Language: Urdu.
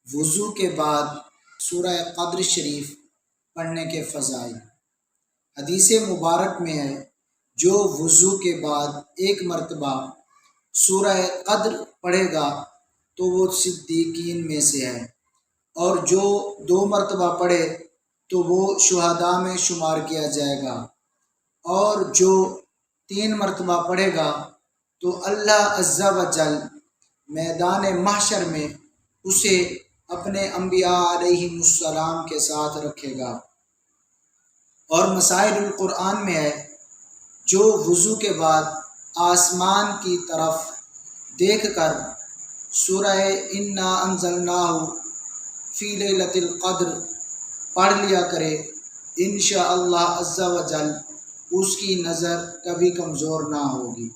وضو کے بعد سورہ قدر شریف پڑھنے کے فضائل۔ حدیث مبارک میں ہے جو وضو کے بعد ایک مرتبہ سورہ قدر پڑھے گا تو وہ صدیقین میں سے ہے، اور جو 2 مرتبہ پڑھے تو وہ شہداء میں شمار کیا جائے گا، اور جو 3 مرتبہ پڑھے گا تو اللہ عز و جل میدان محشر میں اسے اپنے انبیاء علیہ السلام کے ساتھ رکھے گا۔ اور مسائل القرآن میں ہے جو وضو کے بعد آسمان کی طرف دیکھ کر سورہ انا انزلناہ فی لیلۃ القدر پڑھ لیا کرے، انشاءاللہ عز و جل اس کی نظر کبھی کمزور نہ ہوگی۔